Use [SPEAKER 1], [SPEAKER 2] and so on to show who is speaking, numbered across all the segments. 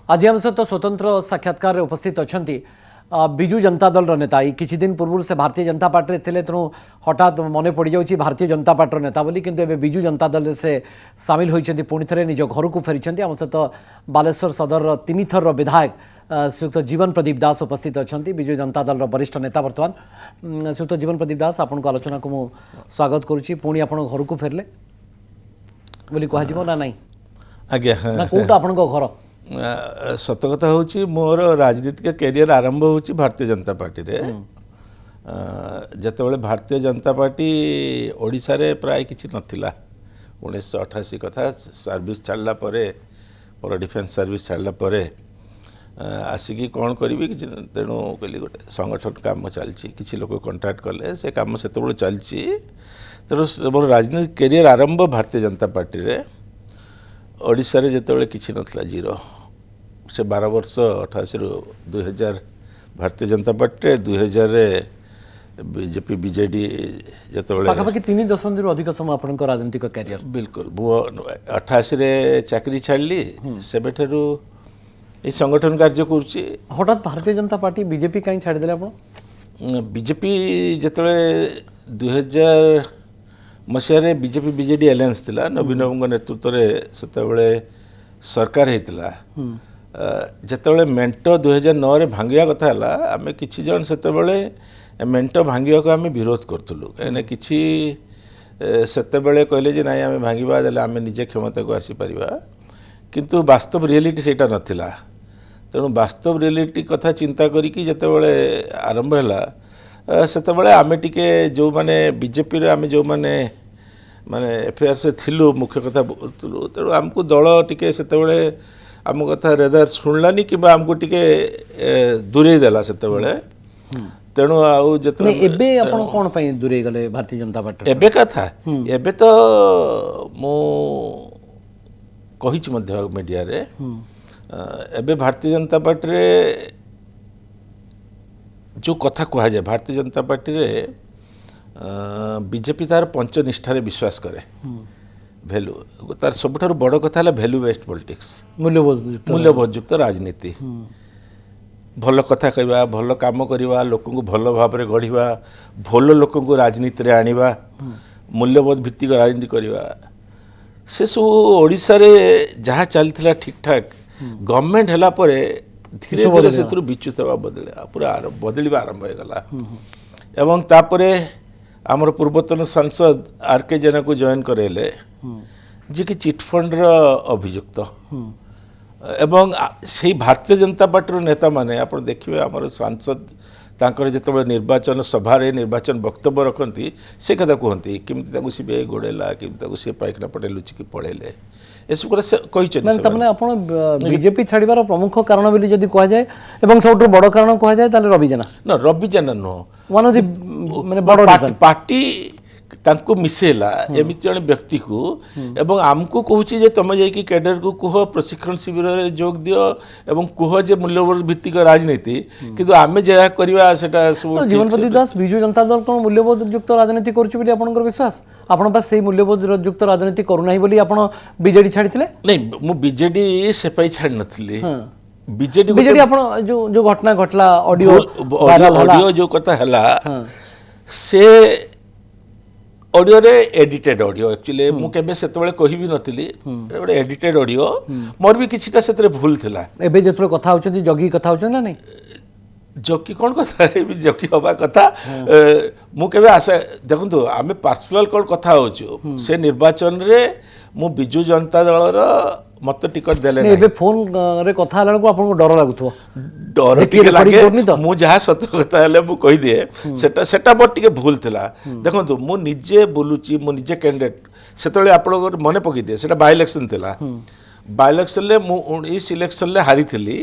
[SPEAKER 1] आज आम सहित स्वतंत्र साक्षात्कार उपस्थित अच्छा विजु जनता दल नेता किछि दिन पूर्व से भारतीय जनता पार्टी थे तेणु हठात मन पड़ जाऊँगी भारतीय जनता पार्टी नेता बोली किंतु एबे विजु जनता दल से सामिल होती पुणी थे निज घर को फेरी आम सहित बालेश्वर सदर तीन थर विधायक श्रीयुक्त जीवन प्रदीप दास उपस्थित अच्छा विजु जनता दल वरिष्ठ नेता बर्तमान श्रीयुक्त जीवन प्रदीप दास आपण को आलोचना को मुझे स्वागत करुच्ची पुणी आप घर को फेरले बोली कह ना नहीं
[SPEAKER 2] आज्ञा
[SPEAKER 1] ना कौटा आपण घर
[SPEAKER 2] सत कथा हूँ मोर राजनीतिक कैरियर आरंभ हो भारतीय जनता पार्टी रे जिते भारतीय जनता पार्टी ओडिशा रे प्राय किसी नथिला 1988 कथा सर्विस छाड़ला मोर डिफेन्स सर्विस छाड़ला आसिकी कौन करी तेणु कहली गोटे संगठन काम चलती किसी लोग कंटाक्ट कले से कम से चलती तेणु मोर राजनीतिक कैरियर आरंभ भारतीय जनता पार्टी रे ओडिशा रे जिते किसी नथिला जीरो से 12 वर्ष 88 रु 2000 Bharatiya Janata party 2000 BJP BJD
[SPEAKER 1] पाखापाखि 3 दशंधि अधिक समय आपन राजनीतिक कैरियर
[SPEAKER 2] बिल्कुल मु 88 रे चाकरी छाड़ली सेबेठरू ए संगठन कार्य करुच्ची
[SPEAKER 1] हठात भारतीय जनता पार्टी बीजेपी कहीं छाड़देले आपण
[SPEAKER 2] बीजेपी जिते 2000 मसीह बीजेपी बीजेडी एलायंस थिला नवीन बाबू नेतृत्व में सेतबेले सरकार होता जिते मेंट 2009 रे भांगिया कथा है आम किसी जन सेतबेले मेंट भांगिया को आम विरोध करूँ कहीं किसी सेतबेले कहले जे नाई आम भांगा देले आम निजे क्षमता को आसीपर किंतु वास्तव रियलिटी सेटा नथिला तेणु वास्तव रियलिटी कथा चिंता करिकी जितेबाला आरंभ है सेतबेले आम टिके जो माने बीजेपी रे आम जो माने माने एफआईआर से थिलु मुख्य कथा बोलूँ तेणु आमको दल टिके सेतबेले आम कथा रेदार शुणलानी कि आमको टिके दूरे देला सेतबेले तेणु आउ जते
[SPEAKER 1] एबे आपण कोन पई दूरे गले भारतीय जनता पार्टी
[SPEAKER 2] एबे कथा एबे तो मो कहिछि मध्य मीडिया रे एबे भारतीय जनता पार्टी रे जो कथा कहा जाए भारतीय जनता पार्टी रे बीजेपी तार पंचनिष्ठार विश्वास करे भैल्यू तार सबुठार बड़ कथा है भैल्यू बेस्ड पॉलिटिक्स मूल्यबोधयुक्त राजनीति भल कथा कहवा भल काम करवा लोक को भल भाव में गढ़ा भल लोक को राजनीति रे आनिबा मूल्यबोध भित्तिक राजनीति करवा से सब ओडिशा रे जहाँ चलता ठीक ठाक गवर्नमेंट है धीरे धीरे से विच्युत हवा बदल पूरा बदलवा आरंभ हो गला एवं तापरे आमर पूर्वतन सांसद आरके जेना को जॉइन करेले जी कि चिटफंड अभियुक्त एवं से भारतीय जनता पार्टी नेता माने आप देखिए आमर सांसद तांकर जिते निर्वाचन सभा निर्वाचन वक्तव्य रखती से कथा कहती केमती सीबीआई गोड़ेला केमती सी पाइखना पटे लुचिकी पड़ेले एसब
[SPEAKER 1] बीजेपी छाड़ार प्रमुख कारण बोली जदि कह जाए और सब बड़ कारण कह जाए रवि जेना
[SPEAKER 2] ना रवि जेना नुह
[SPEAKER 1] वन ऑफ द माने बड़
[SPEAKER 2] पार्टी तांको मिसेला एमती जन व्यक्ति को एवं आमको कहूँ जे तुम जाकि कैडर को कह प्रशिक्षण शिविर में जोग दियो एवं कह जे मूल्यबोध भित्तिक राजनीति किंतु आमे जया करवा सेटा सब
[SPEAKER 1] जीवन प्रदीप दास विजु जनता दल कोन मूल्यबोध युक्त राजनीति करूछि बोली आपनकर विश्वास आपण पास से मूल्यबोध युक्त राजनीति करू नाही बोली आपण बीजेडी छाड़ीथिले
[SPEAKER 2] नहीं मु बीजेडी से पई छाड़ नथली
[SPEAKER 1] बीजेडी आपण जो घटना घटला
[SPEAKER 2] ऑडियो जो कथा हला से ऑडियो रे एडिटेड ऑडियो एक्चुअली मु केबे सेतबेले कहि भी नथिली गोटे एडिटेड ऑडियो मोर भी किछिटा सेतरे भूल थिला
[SPEAKER 1] एबे जेतरो कथा होचंती जगी कथा होचन ना नहीं
[SPEAKER 2] जकी कौन कथा है जकी हवा कथा मु केबे आशा देखंतु आमे पर्सनल कोन कथा होचो से निर्वाचन रे मु बिजु जनता दल रो मत टिकट देले
[SPEAKER 1] नहीं एबे फोन रे कथा हला को आपन को डर लागुथो
[SPEAKER 2] डर टिके लागे मु जहा सत कथा हले मु कहि दिए सेटा बट टिके भूल थिला देखंतु मु निजे बोलुची मु निजे कैंडिडेट सेतले आपन मने पकि दिए सेटा बाय इलेक्शन थिला बाय इलेक्शन ले मु 19 इलेक्शन ले हारी थिली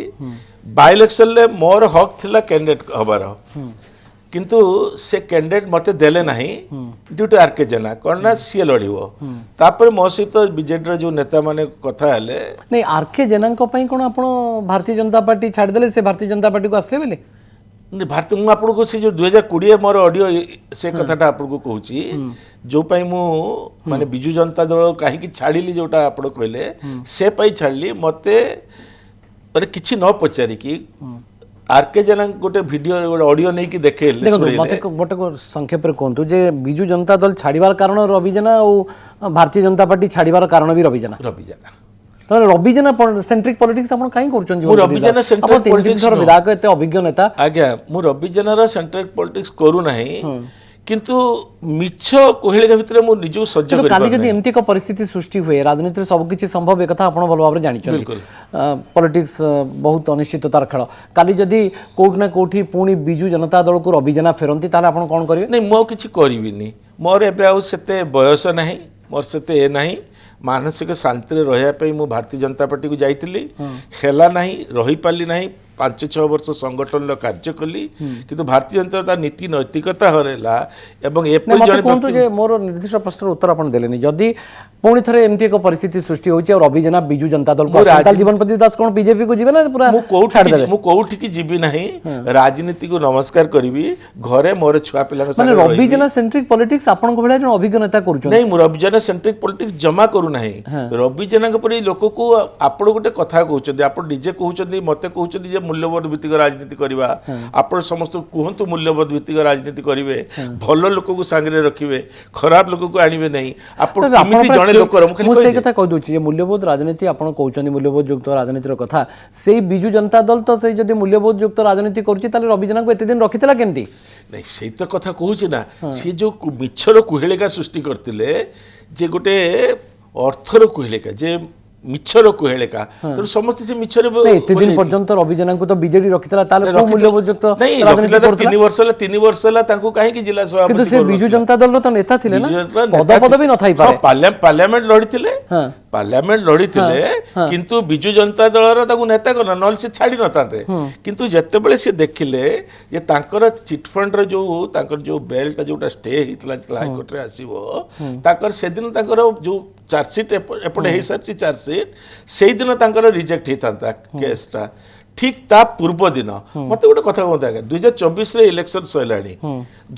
[SPEAKER 2] बाय इलेक्शन ले मोर हक थिला कैंडिडेट हबार किंतु से कैंडिडेट मते देले नहीं ड्यू टू आरके जेना कौन ना सी लड़ो तापर मो सहित बीजेडी जो नेता माने कथा हेले
[SPEAKER 1] नहीं आरके जेना कौन आप भारतीय जनता पार्टी छाड़देले से भारतीय जनता पार्टी को आसले बोले
[SPEAKER 2] नहीं भारतीय मुझे आपको से जो 2020 मोर ऑडियो से कथाटा आपको कहूँ जो मु माने बिजु जनता दल कहीं छाड़ी जोटा आप कहले से छाड़ी मते ମାନେ କିଛି ନ ପଚାରିକି आरके जेना गोटे वीडियो गोटे ऑडियो नहीं कि देखे
[SPEAKER 1] मत गोटे संक्षेप कहतु जे बिजु जनता दल छाड़बार कारण रवि जेना और भारतीय जनता पार्टी छाड़बार कारण भी रवि जेना तो रवि जेना सेंट्रिक पॉलिटिक्स आपण काई करछन
[SPEAKER 2] रवि जेना सेंट्रिक पॉलिटिक्स
[SPEAKER 1] विधायक एते अभिज्ञ नेता
[SPEAKER 2] आज्ञा मु रवि जेना रा सेंट्रिक पॉलिटिक्स करू नहीं किंतु मिछ कोहेलिका भितर मु निजु सज्ज करि
[SPEAKER 1] काली जदि एमती को परिस्थिति सृष्टि हुए राजनीति रे सब किछि संभव ए कथा आपण भल भाबरे जानि छथि पॉलिटिक्स बहुत अनिश्चिततार खेल काली जदि कोठ ना कोठी पुणी बिजु जनता दल को रवि जेना फेरंती ताले आपण कोन करिवे
[SPEAKER 2] नहीं मो किछि करिविनी मोर एबे आउ सेते बयस नाही मोर सेते ए नाही मानसिक शांति रहा मु भारतीय जनता पार्टी को जाइली हेला नहीं रही पाली नहीं 5-6 वर्ष संगठन कार्य कली किंतु भारतीय जनता नीति नैतिकता हरला एवं
[SPEAKER 1] मोर निर्दिष्ट प्रश्न उत्तर आपण देलेनी जदि पुणी थे एमती एक परिस्थिति सृष्टि होची और रवि जेना बिजु जनता दल को जीवन प्रति दास कोन बीजेपी को जीवे ना पूरा
[SPEAKER 2] मु कोठी की जीवी नहीं राजनीति को नमस्कार करिवि घरे मोर छुआ पिला
[SPEAKER 1] माने रवि जेना सेंट्रिक पॉलिटिक्स आपण को बेला जो अभिज्ञ नेता करूछ
[SPEAKER 2] नहीं मु रवि जेना सेंट्रिक पॉलिटिक्स जमा करू नहीं रवि जेना के परि लोक को आपण गोटे कथा कहउछथि आपण डीजे कहउछथि मते कहउछथि जे मूल्यबोध भित्तिक राजनीति करवा आपण समस्त कहतु मूल्यबोध भित्तिक राजनीति करिवे भल लोक को सांगरे रखिवे खराब लोक को आनिवे नहीं आपण केमिति जणे लोक
[SPEAKER 1] मु से कथा कह दोछि जे मूल्यबोध राजनीति आपण कहउछथि मूल्यबोध युक्त राजनीतिर कथा सेई बिजु जनता दल तो सेई जदि मूल्यबोध युक्त राजनीति करूछि ताले रवि जेना को एते दिन रखितला केमति
[SPEAKER 2] नहीं सेई तो कथा कहउछि ना से जो मिछर कुहेलिका सृष्टि करतिले जे गोटे अर्थर कुहेलिका जे मिछर कुहेलिका तो समस्त से मिछर
[SPEAKER 1] एते दिन पर्यंत रवि जेना को तो बीजेडी रखितला ताले को मूल्यबोध युक्त
[SPEAKER 2] राजनीति करतिला 3 वर्ष ला तांको काहे कि जिला सभा
[SPEAKER 1] किंतु से बिजु जनता दल तो नेता थिले ना पद भी न थाई पारे
[SPEAKER 2] पार्लियामेंट लड़ीथिले पार्लियामेंट लड़ीथिले किंतु बिजु जनता दल रो ताकू नेता करना नल से छाड़ी नताते किंतु जत्ते बेले से देखिले जे तांकर चिट फंड रो जो तांकर जो बेल्ट जोटा स्टे हितला हाई कोर्ट रे आसीबो ताकर से दिन तांकर जो चार्जशीट एपटे हे सारची चार्जशीट से दिन तांकर रिजेक्ट हितांता केसटा ठीक ता पूर्व दिन मत गोटे कथा कहता है 2024 रे इलेक्शन सैलानी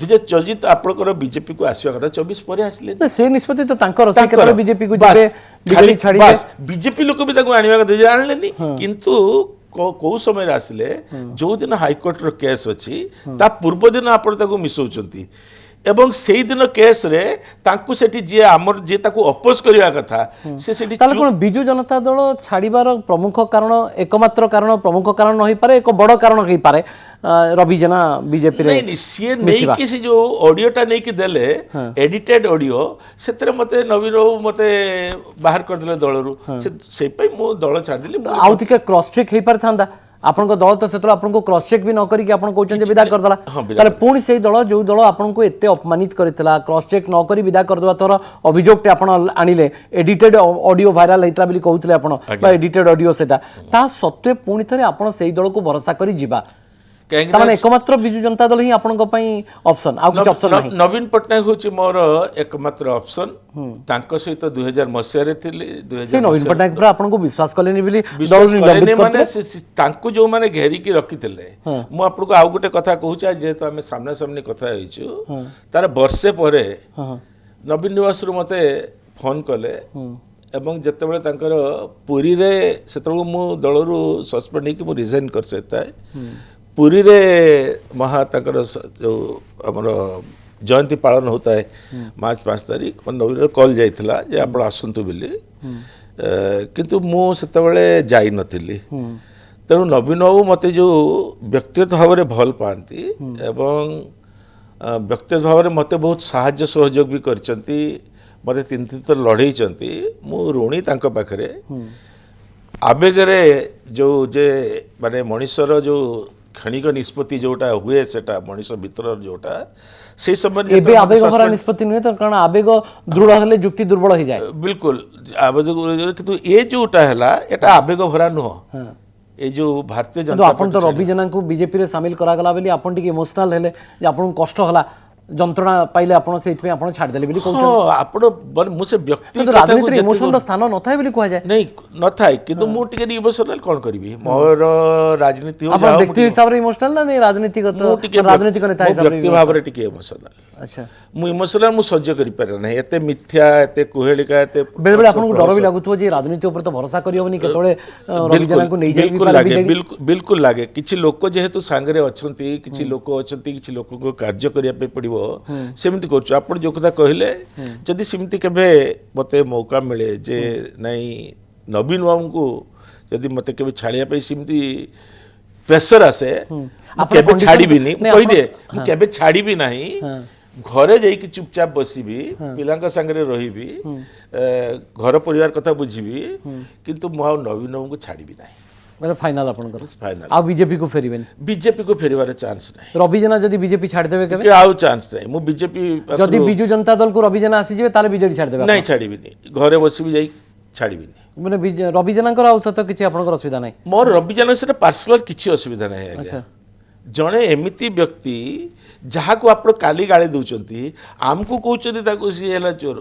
[SPEAKER 2] 2024 आपनकर बीजेपी को आसीवा कथा 24 पर आसले
[SPEAKER 1] से निष्पत्ति तो तांकर से केतर बीजेपी को जिवे बीजेपी छाड़ी
[SPEAKER 2] बस बीजेपी लोक भी ताको आनिवा कथा जानलेनी किंतु को समय आसले जो दिन हाईकोर्ट रो केस अछि ता पूर्व दिन आपण ताको मिसौचंती एवं सेही दिन केस रे तांकु सेठी जे हमर जे ताकु अपोज करिया कथा से सेठी
[SPEAKER 1] ताले कोन बिजु जनता दल छाड़ीबार प्रमुख कारण एकमात्र कारण प्रमुख कारण नहीं पारे एक बड़ कारण कहि पारे रवि जेना बीजेपी रे
[SPEAKER 2] नहीं सी नहीं कि से जो ऑडियोटा नहीं कि देले एडिटेड ऑडियो सेतरे मते नवीन राव मते बाहर कर देले दलरु से पई मो दल छाड़ देली
[SPEAKER 1] आउतिके क्रॉस चेक हे पर थांदा आपन को दल तो सेतरो आपन को क्रॉस चेक भी न करी कि आपन कहउछन जे विदा कर दला ताले पुणी सेही दल जो दल आपन को एते अपमानित करथिला क्रॉस चेक न करी विदा कर दवा तोर अभियोगटे आपन आनिले एडिटेड ऑडियो वायरल हेतरा बिली कहउतले आपन बा एडिटेड ऑडियो सेटा ता सत्वे पुणी थरे आपन सेही दल को भरोसा करी जिबा ताने एकमात्र बिजु जनता दल ही आपन को पई ऑप्शन आ कुछ ऑप्शन नहीं
[SPEAKER 2] नवीन पटनायक होची मोर एकमात्र ऑप्शन तांको सहित 2000 मसिया रे थिले 2000
[SPEAKER 1] से नवीन पटनायक पर आपन को विश्वास कलेनी बिली
[SPEAKER 2] दल निलंबित माने तांको जो माने घेरी की रखिथिले मु आपन को आ गुटे कथा कहूचा जे तो हमें सामने सामने कथा होइछु तार वर्षे परे नवीन निवास रु मते फोन कले एवं जते बेले तांकर पुरी रे सेतरो मु दलरु सस्पेंड हेकि मु रिजाइन कर सेता पुरी रे महा तांकर जो हमर जयंती पालन होता है मार्च 5 तारीख नवीन कॉल जाइथिला जे आपण आसंतु बिली किंतु मु सेते बेले जाई नथिली तेणु नवीन बाबू मते जो व्यक्तिगत भाव में भल पाती एवं व्यक्तिगत भाव में मते बहुत साहाय्य सहयोग भी करचंती मते 3 थर लड़ेइचंती मु ऋणी तांको पाखरे आवेगरे जो जे माने मनुष्यर जो क्षणिक निष्पत्ति जोटा हुए सेटा मनुष्य भीतर जोटा से समय
[SPEAKER 1] एबे आवेग भरा निष्पत्ति नहीं तो कारण आवेग दृढ़ हेले युक्ति दुर्बल हो जाए
[SPEAKER 2] बिल्कुल आवेग किंतु ए जोटा हैला एटा आवेग भरा नुह ए जो भारतीय जनता
[SPEAKER 1] आपण तो रवि जेना को बीजेपी रे शामिल करा गला बेली आपण टिके इमोशनल हेले जे आपण कष्ट हला जंत्रणा पाइले आपण सेइत में आपण छाड़ देले बिली कहउछन
[SPEAKER 2] आपण मु से व्यक्ति
[SPEAKER 1] तो राजनीति रे इमोशनल स्थान न थाय बिली कहै जाय
[SPEAKER 2] नहीं न थाय किंतु मु टिके इमोशनल कोन करबी मोर राजनीति हो
[SPEAKER 1] जाओ आपण व्यक्ति हिसाब रे इमोशनल ना नहीं राजनीतिगत राजनीतिक नेता हिसाब रे
[SPEAKER 2] व्यक्ति भाव रे टिके इमोशनल
[SPEAKER 1] अच्छा
[SPEAKER 2] मु इमोशनल मु सह्य करि पारे ना एते मिथ्या एते कुहेलिका एते
[SPEAKER 1] बेले बेले आपको डर भी लागुथो जे राजनीति ऊपर तो भरोसा करी होबनी केतोळे रवि जेना को नै जाई
[SPEAKER 2] बिल्कुल लागे बिल्कुल लागे किछि लोक जेहेतु सांगरे अछंती किछि लोक अछंती किछि लोक को कार्य करिया पे पड़िबो सेमिति करछु आपण जो कथा कहिले जदि सेमिति केबे मते मौका मिले जे नै नवीन बाबू को जदि मते केबे छाड़िया पे सेमिति प्रेशर आसे केबे छाड़ी भी नहीं कहि दे केबे छाड़ी भी नहीं घरे जाइकी चुपचाप बसबी पिलांका संगे रही घर परिवार कथा बुझी किंतु मु नवीन बाबू को छाड़ी नहीं
[SPEAKER 1] मतलब फाइनल आपनकर
[SPEAKER 2] फाइनल
[SPEAKER 1] आ बीजेपी को फेरिबेन
[SPEAKER 2] बीजेपी को फेरिबार चांस नहीं
[SPEAKER 1] रवि जेना जदि बीजेपी छाड़ देबे केबे
[SPEAKER 2] आउ चांस नहीं मु बीजेपी
[SPEAKER 1] जदि बिजू जनता दल को रवि जेना आसी जेबे ताले बीजेडी छाड़ देबे
[SPEAKER 2] नहीं छाड़ी नहीं घरे बसबी जाई छाड़ी नहीं
[SPEAKER 1] माने रवि जेनाकर आउ सत किछि आपनकर असुविधा नहीं
[SPEAKER 2] मोर रवि जेना से पर्सनल किछि असुविधा नहीं आज्ञा जणे एमिति व्यक्ति जहाँ को आप काली गाड़ी दौरान आमको कहते सी है चोर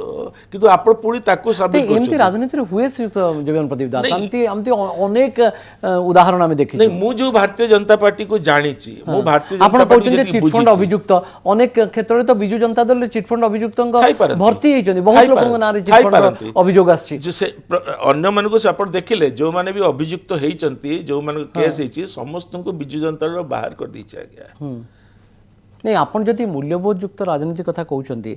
[SPEAKER 2] किंतु आप पुणी साबित
[SPEAKER 1] एमती राजनीति हुए जीवन प्रदीप दास अनेक उदाहरण आम देखी
[SPEAKER 2] नहीं मु जो भारतीय जनता पार्टी को जानी मु भारतीय जनता पार्टी
[SPEAKER 1] चिटफंड अभियुक्त अनेक क्षेत्र में तो बिजू जनता दल चिटफंड अभियुक्त भर्ती होती बहुत लोक ना चिटफंड अभियोग
[SPEAKER 2] अन्य मानक से आप देखिले जो मैंने भी अभियुक्त होती जो मान केस होती समस्त को बिजू जनता दल बाहर कर दीचे आज्ञा
[SPEAKER 1] नहीं आपन जदि मूल्यबोध युक्त राजनीति कथा कहउचंती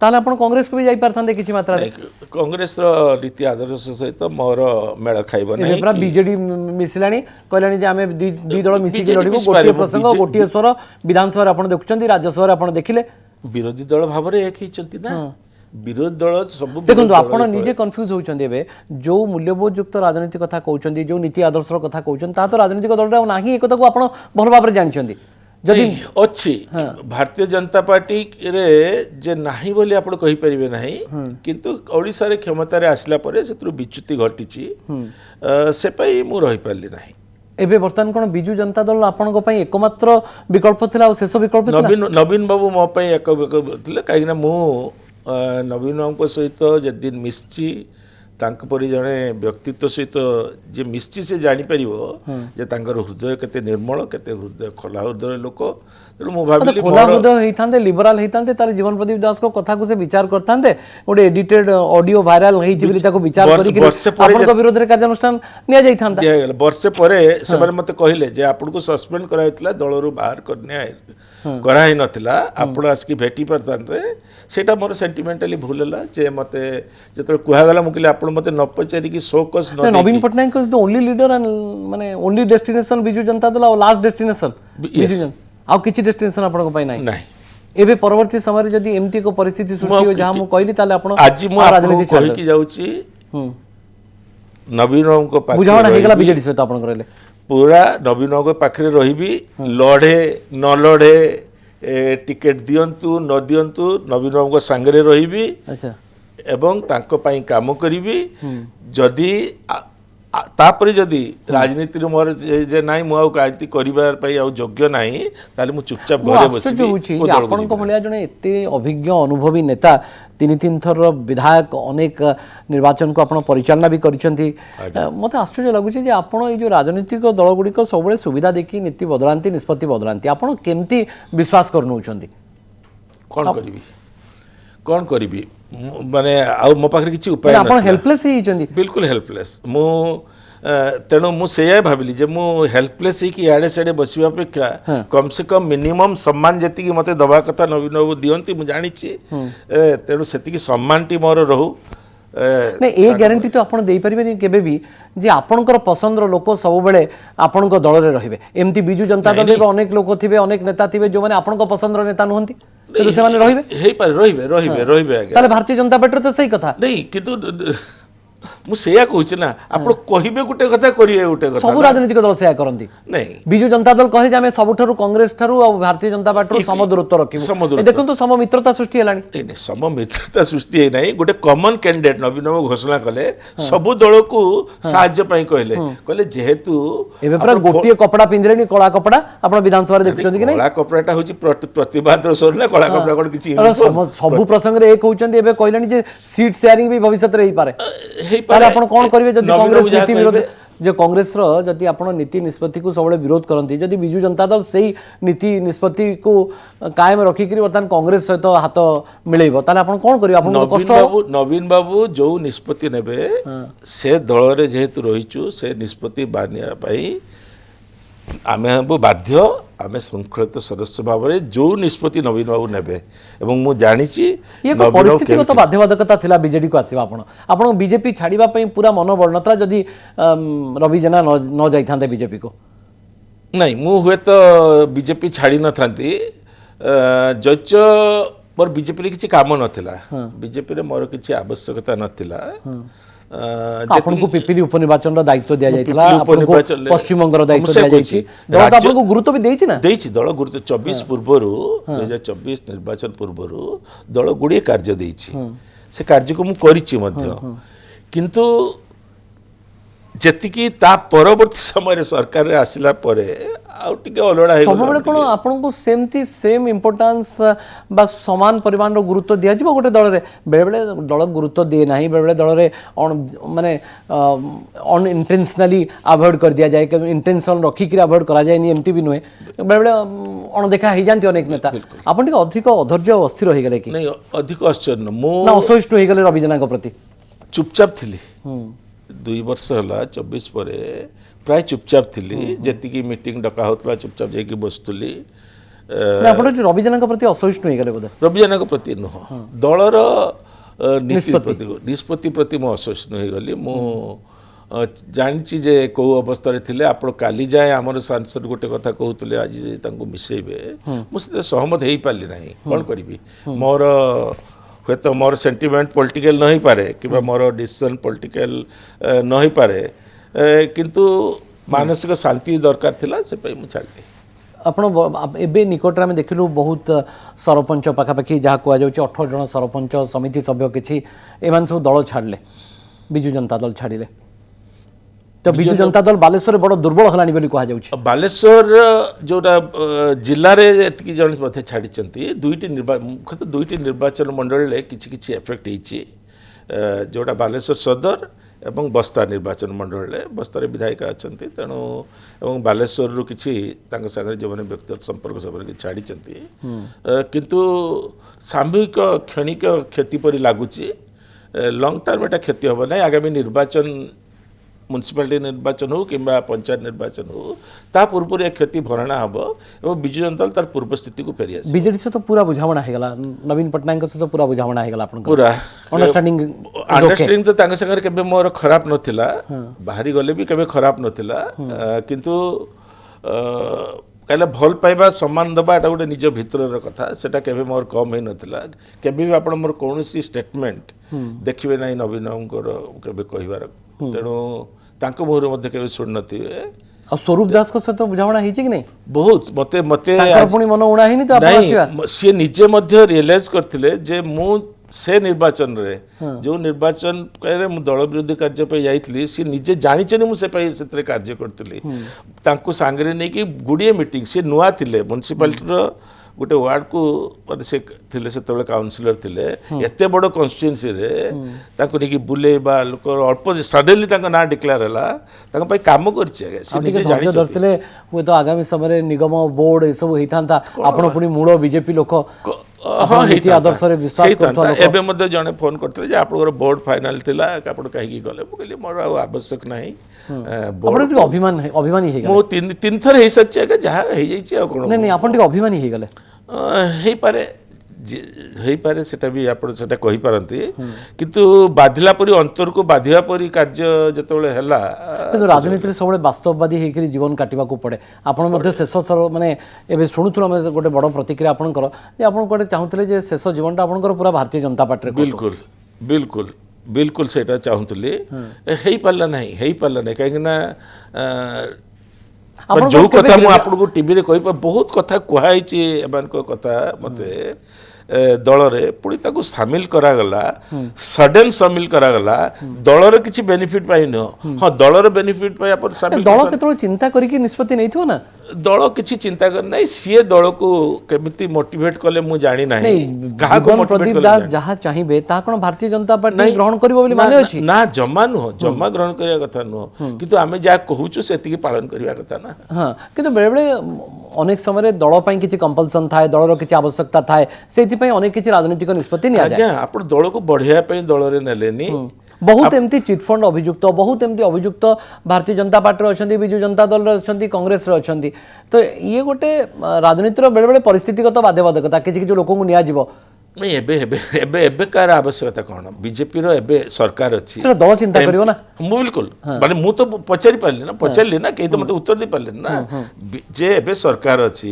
[SPEAKER 1] ताले आपन कांग्रेस को भी जाई परथांते किछि मात्रा रे
[SPEAKER 2] कांग्रेस रो रीति आदर्श सहित मोर मेळ खाइबो नै
[SPEAKER 1] एबरा बीजेडी मिसिलानी कहलानी जे हमें दी दल मिसी के लड़ीबो गोटिए प्रसंग गोटिए स्वर विधानसभा आपण देखुचंती राज्यसभा आपण देखिले
[SPEAKER 2] विरोधी दल भाबरे एक हिचंती ना विरोधी दल सब
[SPEAKER 1] देखो आपण निजे कंफ्यूज होचंती एबे जो मूल्यबोध युक्त राजनीति कथा कहउचंती जो नीति आदर्श रो कथा कहउचंती ता तो राजनीतिक दल रे नाही एक को आपण भल भाबरे जानिचंती
[SPEAKER 2] जदि अच्छी भारतीय जनता पार्टी रे जे नाही बोली आपण कहि परिबे नाही किंतु ओडिसा रे क्षमता रे आसला परे सेतु विच्युति घटिची से पई मु रहि पारली नाही
[SPEAKER 1] एबे वर्तमान कोन बिजू जनता दल आपण को पई एकमात्र विकल्प थिला और शेष विकल्प थिला
[SPEAKER 2] नवीन बाबू मो पई एक विकल्प थिला काहे ना मु नवीन बाबू को सहित जे दिन मिसची तांक परि जणे व्यक्तित्व सहित जे मिसची से जानि परिबो जे तांकर हृदय केते निर्मल केते हृदय खोला हृदय लोक तेणु मु भाबिली
[SPEAKER 1] खोला हृदय हेइथांते लिबरल हेइथांते तार जीवन प्रदीप दास को कथा को से विचार करथांते गोटे एडिटेड ऑडियो वायरल हेइ जिबली ताको विचार करी आपन को विरोध रे कार्यानुष्ठान निया जाइथांता
[SPEAKER 2] वर्षे परे सेबन मते कहिले जे आपन को सस्पेंड कराइतला दलरु बाहर करने कराई नथिला आपण आस्की भेटी परथांते सेटा मोर सेंटिमेंटली भूलला जे मते जतरे कुहा गला मुकिले आपण मते न पचारी की फोकस न
[SPEAKER 1] Naveen Patnaik is the only leader and माने ओनली डेस्टिनेशन बिजू जनता दल और लास्ट डेस्टिनेशन बिजू आ किछि डेस्टिनेशन आपण को पाई नाही
[SPEAKER 2] नाही
[SPEAKER 1] एबे परवर्ती समय जदी एमती को परिस्थिति सृष्टि हो जहां मु कहली ताले आपण
[SPEAKER 2] आज मु राजनीति कहि की जाउची नवीन को पाख
[SPEAKER 1] बुझावना हेगला बीजेडी सहित आपण करले
[SPEAKER 2] पूरा नवीन को पाखरे रहिबी लड़े न लड़े टिकेट दियंतु न दियंतु नवीन बाबू को सांगरे रहिबी
[SPEAKER 1] अच्छा
[SPEAKER 2] एवं तांको पई काम करिबी जदी तापरे जदी राजनीति रे मोर जे नाही मु कायती करिबार पई आ योग्य नाही ताले मु चुपचाप घरे बसिबी
[SPEAKER 1] आपण को भलिया जने एते अभिज्ञ अनुभवी नेता तीन थर विधायक अनेक निर्वाचन को आपण परिचालना भी करिसंती मते आश्चर्य लागुची जे आपण ए जो राजनीतिक दल गुडी को सबले सुविधा देखि नीति बदलांती निष्पत्ति बदलांती आपण केमती विश्वास करनउचंती
[SPEAKER 2] कौन करी माने आ मो पाखरे किछि उपाय
[SPEAKER 1] आपण हेल्पलेस ही चंदी
[SPEAKER 2] बिल्कुल हेल्पलेस मु तेणु मु से भाविली जे मु हेल्पलेस ही कि आड़े साड़े बसिबा अपेक्षा कम से कम मिनिमम सम्मान जति मते दबा कथा नवीन बाबू दियंती मु जानि छी तेणु सेति सम्मान टी मोर रहू
[SPEAKER 1] नहीं ए ग्यारंटी तो आपण देई परिबेनी केबे भी जे आपणकर पसंदर लोक सब बेले आपणक दल रे रहिबे एमती बिजू जनता दल रे अनेक लोक थिबे अनेक नेता थिबे जो माने आपणक पसंदर नेता नहंती तो से माने रहिबे
[SPEAKER 2] हेई पारे रहिबे आगे
[SPEAKER 1] ताले भारतीय जनता पार्टी तो सही कथा
[SPEAKER 2] नहीं किंतु मु सेया कहूछि ना आपण कहिबे गुटे कथा करिए गुटे कथा
[SPEAKER 1] सब राजनीतिक दल सेया करंती
[SPEAKER 2] नहीं
[SPEAKER 1] बिजू जनता दल कहे जे हमें सबठरो कांग्रेस ठरो और भारतीय जनता पार्टी सम दूरत्व रखिबो देखो तो सम मित्रता सृष्टि हेलानी
[SPEAKER 2] नहीं सम मित्रता सृष्टि हे नहीं गुटे कॉमन कैंडिडेट नवीन बाबू घोषणा कले सब दल को सहाय्य पई कहले जेहेतु
[SPEAKER 1] एबे पूरा गोटिए कपड़ा पिंजरेनी कळा कपड़ा आपण विधानसभा रे देखछोंती कि नहीं
[SPEAKER 2] कळा कपड़ाटा होची प्रतिवाद स्वर ना कळा कपड़ा कोन किछि
[SPEAKER 1] सब प्रसंग रे एक होचंती एबे कहलानी जे सीट शेयरिंग भी भविष्य रे ही पारे ताले आपण कोन करिवे जदी कांग्रेस नीति विरोध जो कांग्रेस जदि आप नीति निष्पत्ति को सब विरोध करती जदि विजु जनता दल से नीति निष्पत्ति को कायम रखिक बर्तमान कांग्रेस सहित हाथ मिलेब ताले आप कौन करेंगे कष्ट
[SPEAKER 2] नवीन बाबू जो निष्पत्ति नेबे से दल रे जेहेतु रहीचु से निष्पत्ति बानिया पाई आमे हम बाध्य आमे शृंखलित सदस्य भाव में जो निष्पत्ति नवीन बाबू नेबे एवं मु जानिछि
[SPEAKER 1] ये परिस्थितिगत बाध्यबाधकता थिला बीजेडी को आसीबा आपण बीजेपी छाड़ीबा पई पूरा मनोबल नत्रा जदि रवि जेना न जाइथांते बीजेपी को
[SPEAKER 2] नहीं मु हुए तो बीजेपी छाड़ी न थांती जच मोर बीजेपी किसी काम नथिला बीजेपी रे मोर किसी आवश्यकता नथिला
[SPEAKER 1] आपनको पिपिली उपनिर्वाचन दायित्व दिया जायतिला आपनको पश्चिम बंगर दायित्व दिया जायछि दल आपनको गुरुत्व भी देछि ना देछि
[SPEAKER 2] दल गुरुत्व 24 पूर्वरु 2024 निर्वाचन पूर्वरु दल गुडी कार्य देछि से कार्य को मु करिछि मध्य किंतु जेतिकी ता परवर्ती समय रे सरकार रे आसिला परे आउ टिके अलडा हे
[SPEAKER 1] सब बेले कोन आपनको सेमती सेम इंपोर्टेंस बा समान परिमाण रो गुरुत्व दिया जिवो गोटे दल रे बेले बेले दल गुरुत्व दिए नाही बेले बेले दल रे माने अनइंटेंशनली अवॉइड कर दिया जाए इंटेंशन रखी कि अवॉइड करा जाए नहीं एमती भी नुहे बेले बेले अणदेखा हो जाती अनेक नेता आपन टिके अधिक अधैर्य अस्थिर हो गेले कि
[SPEAKER 2] नहीं अधिक आश्चर्य मो
[SPEAKER 1] ना असहिष्णु हो गेले रवि जेना को प्रति
[SPEAKER 2] चुपचाप थिली 2 वर्ष होला 24 परे प्राय चुपचाप थिली जेतिकी मीटिंग डका होतला चुपचाप जाइकी बसतुली
[SPEAKER 1] आपण रवि जेना को प्रति असहिष्णु हो गेले बोध
[SPEAKER 2] रवि जेना को प्रति नुह दलर निष्पत्ति प्रति मो असहिष्णु हो गली मो जानिछि जे को अवस्था रे थिले आपण काली जाय हमर सांसद गोटे कथा कहउतले आज तांको मिसेबे मो से सहमत हेई पाली नाही कोन करबी मोर हुए तो मोर सेंटिमेंट पॉलिटिकल नहीं पारे कि मोर डिसीजन पॉलिटिकल नहीं पारे किंतु मानसिक शांति दरकार थिला से पई मु छाडली
[SPEAKER 1] आपण एबे निकट में देखिलु बहुत सरपंच पाखापाखि जहाँ कह 18 जन सरपंच समिति सभ्य किछि एमान सब दल छाड़ले बिजु जनता दल छाड़िले तो बिजु जनता दल बालेश्वर बड़ दुर्बल हलानी बोली कहा जाउछि
[SPEAKER 2] बालेश्वर जोटा जिल्ला रे एतकी जन मध्ये छाडिचंती दुईटी निर्वाचन मंडल ले किछि किछि इफेक्ट हिची जोटा बालेश्वर सदर एवं बस्ता निर्वाचन मंडल ले बस्ता रे विधायक अछंती तेणु एवं बालेश्वर रु किछि तांग संगे जो माने व्यक्तिगत संपर्क सब के छाडिचंती किंतु सामूहिक क्षणिक क्षति परि लागुची लॉन्ग टर्म एटा क्षति होबो नै आगामी निर्वाचन म्युनिसिपालिटी निर्वाचन हो कि पंचायत निर्वाचन हो ता पूर्व एक क्षति भरणा हम और विजु जनता तार पूर्व स्थिति को फेरी आस
[SPEAKER 1] बीजेडी से तो पूरा बुझावना है गला नवीन पटनायक से तो पूरा बुझावना है गला आपन
[SPEAKER 2] पूरा
[SPEAKER 1] अंडरस्टैंडिंग
[SPEAKER 2] तो तांगे संगे केबे मोर खराब नथिला बाहरी गले भी केबे खराब नथिला किंतु कहले भल पाइबा सम्मान दबा एटा गोटे निज भितर कथा सेटा केबे मोर कम है नथिला केबे भी आपण मोर कोनोसी स्टेटमेंट देखिबे नै नवीन को केबे कहिबार तेणु तांको मोहर मध्य केबे सुन नथिबे
[SPEAKER 1] और स्वरूप दास को सहित बुझावना है कि नहीं
[SPEAKER 2] बहुत मते मते
[SPEAKER 1] पुणी मन उड़ा ही नहीं तो
[SPEAKER 2] नहीं सी निजे मध्य रियलाइज करथिले जे मु से निर्वाचन रे जो निर्वाचन रे मु दल विरोधी कार्य पे जाइतली सी निजे जानिचनी मु से पे सेतरे कार्य करतली तांको सांगरे नै कि गुडिए मीटिंग से नुआ थिले म्युनिसिपालिटी रो गोटे वार्ड को से थिले से तबले काउंसिलर थिले एते बड़ कन्स्टिट्युएंसी रे तांको नै कि बुलेबा लोक अल्प सडनली तांको ना डिक्लेयर हला तांको पई काम करछि से निजे जानि
[SPEAKER 1] दरतले हुए तो आगामी समय निगम बोर्ड ए सब हेतांता आपण पुनी मूल बीजेपी लोक
[SPEAKER 2] हाँ
[SPEAKER 1] नीति आदर्श रे विश्वास करथला
[SPEAKER 2] एबे मध्ये जने फोन करथले जे आपन बोर्ड फाइनल थिला आपण काहे की गले मु कहली मोर आवश्यक नाही
[SPEAKER 1] बोर्ड अभिमानी हे
[SPEAKER 2] मो तीन थर हे सच्चे के जहा हे जाई छी कोन
[SPEAKER 1] नहीं आपण अभिमानी हे गले
[SPEAKER 2] हे पारे सेटा भी आपण सेटा कहि पारंती किंतु बाधिला परी अंतर को बाधिया परी कार्य जतबेले हला
[SPEAKER 1] किंतु राजनीति रे सबले वास्तववादी हे करी जीवन काटिबा को पड़े आपण मध्ये शेष माने एबे सुनुथुला हम गोटे बड़ प्रतिक्रिया आपण कर जे आपण कोटे चाहुतले जे शेष जीवनटा आपण पूरा भारतीय जनता पार्टी रे
[SPEAKER 2] बिल्कुल बिल्कुल बिल्कुल सेटा चाहुतले हेई पारला नहीं काहे ना जो कथा मु आपन को टीवी रे कहि बहुत कथा कुहाई छी एमान को कथा मते दल रे पुणी ताको शामिल करा गला सडन शामिल करा गला दल रे किछि बेनिफिट पाइ न हां दल रे बेनिफिट पाइ अपन शामिल
[SPEAKER 1] दल केतरो चिंता करी कि निष्पत्ति नै थियो ना
[SPEAKER 2] दल किसी चिंता कर नहीं सी दल को केमिति मोटिवेट कले मु जानी नहीं
[SPEAKER 1] जीवन प्रदीप दास जहाँ चाहिए ता कौन भारतीय जनता पार्टी ग्रहण करिवो बोली माने अछि
[SPEAKER 2] ना जमा नुह जमा ग्रहण करिया कथा नुह किंतु आमे जा कहूछु सेतिकी पालन करिया कथा ना
[SPEAKER 1] हाँ किंतु बेले बेले अनेक समय दल पई किछि कंपल्सन थाए दलर किछि आवश्यकता थाए सेति पई अनेक किछि राजनीतिक निष्पत्ति निया जाय
[SPEAKER 2] आज्ञा आपण दल को बढ़िया पई दल रे नेलेनी
[SPEAKER 1] बहुत एमती चिटफंड अभियुक्त बहुत एमती अभियुक्त भारतीय जनता पार्टी अच्छा विजु जनता दल अच्छा कांग्रेस अच्छा तो ये गोटे राजनीतिर बेले बेले परिस्थितिगत बाध्यबाधकता किसी किसी लोक को नियाजिब
[SPEAKER 2] नहीं एबे एबे एबे एबे कार आवश्यकता कौन बीजेपी रो एबे सरकार अछि
[SPEAKER 1] सेटा दल चिंता करियो ना
[SPEAKER 2] मु बिल्कुल माने मु तो पचारि पारली ना पचारली ना केही तो मते उत्तर दे पारले ना जे एबे सरकार अछि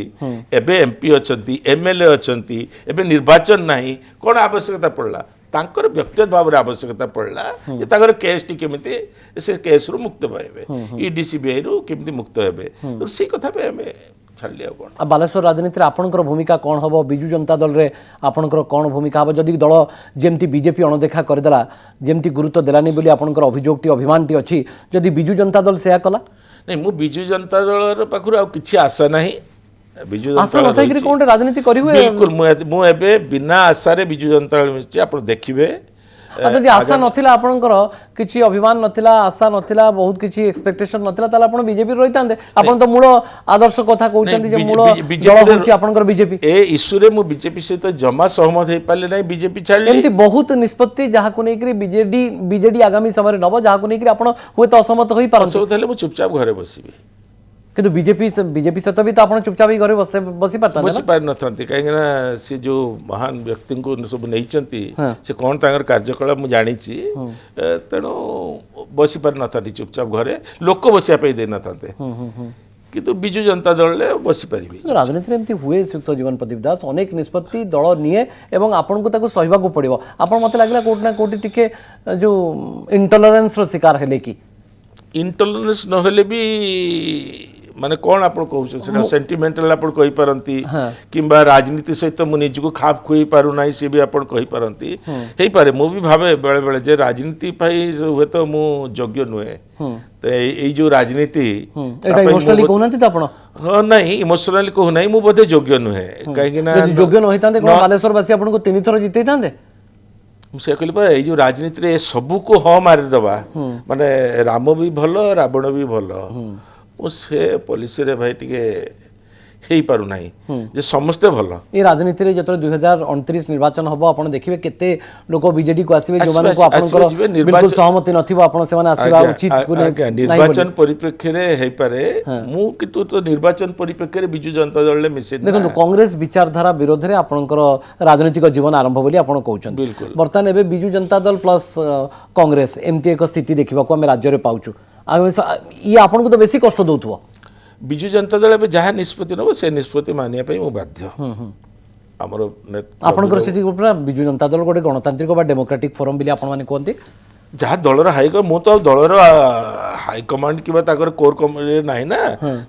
[SPEAKER 2] एबे एमपी अछंती एमएलए अछंती एबे निर्वाचन नाही कोन आवश्यकता पड़ला तांकर व्यक्तिगत भाव रे आवश्यकता पड़ला जे तांकर केस टी केमिति से केस रु मुक्त होबे ईडीसीबीआई रु केमिति मुक्त होबे तो से कथा पे हमें छाड़ लिया कोन
[SPEAKER 1] आ बालेश्वर राजनीति आपनकर भूमिका कौन हबो बिजु जनता दल रे आपनकर कौन भूमिका हबो जदि दल जेमती बीजेपी अणदेखा करदेला जेमती गुरुत्व देलानी बोली आपनकर अभियोगटी अभिमानटी अछि जदि बिजु जनता दल सेया कला
[SPEAKER 2] नहीं मु बिजु जनता दल पाखुर आ किछि आशा नाही बिजु
[SPEAKER 1] आशा नथाय कि कोन राजनीति करी हुए
[SPEAKER 2] बिल्कुल मु एबे बिना आशा रे बिजु जनता दल मिछि आपण देखिबे
[SPEAKER 1] जदि आशा नथिला आपनकर किछि अभिमान नथिला आशा नथिला बहुत किछि एक्सपेक्टेशन नथिला ताला आपण बीजेपी रहितांदे आपण तो मूल आदर्श कथा कहउछन्ती जे मूल दल होछि आपनकर बीजेपी
[SPEAKER 2] ए इश्यू रे मु बीजेपी से तो जमा सहमत हे पाले नाही बीजेपी छाड़ले
[SPEAKER 1] एमती बहुत निष्पत्ति जहा को नेकरी बीजेडी आगामी समय नब जहा को नेकरी आपण होय तो असमत होई पारन
[SPEAKER 2] सब थले मु चुपचाप घरे बसिबी
[SPEAKER 1] किंतु बीजेपी सहित भी तो आप चुपचाप ही घरे बसी पारता
[SPEAKER 2] बसी पारि नथंती कहीं से जो महान व्यक्ति को सब नहीं से कौन तांगर कार्यकलाप मु जानी तेणु बसी पारि नथंती चुपचाप घरे लोक बसिया पे दे नथंते किंतु बिजु जनता दल ले बसी पारिबी
[SPEAKER 1] राजनीति एमती हुए श्रीयुक्त जीवन प्रदीप दास अनेक निष्पत्ति दल निए एवं आपन को ताको सहिबाकू पड़िबो आपन मते लागला कोट ना कोटी टिके जो इंटॉलरेंस रो शिकार हेले कि
[SPEAKER 2] इंटॉलरेंस न हेले भी माने कौन आप सेंटिमेंटाल आप किंबा राजनीति सहित मु निज को खाप खुई पारु ना सी भी आप हो पारे मु भी भावे बेले बेले जे राजनीति हुए तो मु योग्य नुहे तो यही जो राजनीति
[SPEAKER 1] इमोशनली कहउनती तो आपण
[SPEAKER 2] हां नहीं इमोशनली कहू नहीं मु बोधे योग्य नुहे कहीं ना
[SPEAKER 1] योग्य न होइतांदे कोन बालेश्वर वासी आपण को 3 थर जितैतांदे
[SPEAKER 2] से कहली पर ये जो राजनीति रे सबू को हाँ मारी दबा माने राम भी भल रावण भी भल से पॉलिसी रे भाई टिके हेई पारु नाही जे समस्ते भल
[SPEAKER 1] ये राजनीति रे जतरे 2029 निर्वाचन हबो आपण देखिबे केते लोक बीजेडी को आसीबे जो माने को आपनकर बिल्कुल सहमति नथिबो आपण से माने आसीबा उचित
[SPEAKER 2] निर्वाचन परिप्रेक्षी रे हेई पारे मु कितु तो निर्वाचन परिप्रेक्षी रे बिजु जनता दल ले मिसे
[SPEAKER 1] देखो कांग्रेस विचारधारा विरोध रे आपनकर राजनीतिक जीवन आरंभ बोली आपण कहउछन
[SPEAKER 2] बिल्कुल
[SPEAKER 1] वर्तमान एबे बिजु जनता दल प्लस कांग्रेस एमती एक स्थिति देखिबा को हम राज्य रे पाउछु ये आपन को तो बेसी कष्ट दउथबो
[SPEAKER 2] बिजु जनता दल ए जहाँ निष्पत्ति नब से निष्पत्ति मानिया पई मु बाध्य हमरो
[SPEAKER 1] आपनकर सेठी पूरा बिजु जनता दल गोटे गणतांत्रिक बा डेमोक्रेटिक फोरम बिली आपन माने कोंती
[SPEAKER 2] जहाँ दलर हाइकमांड मु तो दलर हाइकमांड किबा ताकर कोर कमिटी नाही ना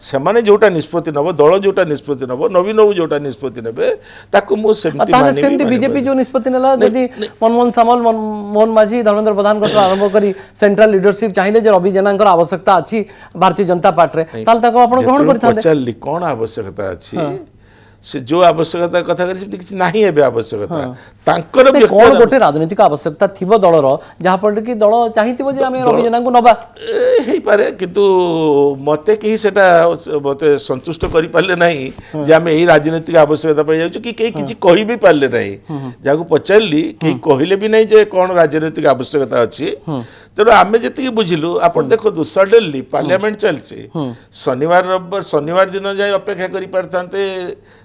[SPEAKER 2] से माने जोटा निष्पत्ति नब दल जोटा निष्पत्ति नब नवीन बाबू जोटा निष्पत्ति नेबे ताको मु सेमति माने
[SPEAKER 1] सेमति बीजेपी जो निष्पत्ति नेला यदि मनमोहन सामल मोहन माझी धर्मेंद्र प्रधान को आरंभ करी सेंट्रल लीडरशिप चाहिए जे रवि जेनांकर आवश्यकता अछि भारतीय जनता पार्टी रे ताल ताको आपण ग्रहण करथांदे
[SPEAKER 2] चलली कोन आवश्यकता अछि से जो आवश्यकता कथा करी किछि नाही एबे आवश्यकता तांकर
[SPEAKER 1] कोन गोटे राजनीतिक आवश्यकता थिबो दलर जहा पर कि दल चाहिथिबो जे हमें रवि जेनांको नबा
[SPEAKER 2] हेई पारे किंतु मते केही सेटा मते संतुष्ट करि पाले नाही जे हमें एही राजनीतिक आवश्यकता पय जाउछ कि केही किछि कहि भी पाले नाही जाको पचारली केही कहिले भी नाही जे कोन राजनीतिक आवश्यकता अछि तेणु आम जी बुझिलु आप देखो सडनली पार्लियामेंट चलছে शनिवार रविवार शनिवार दिन जाए अपेक्षा करि पारथांते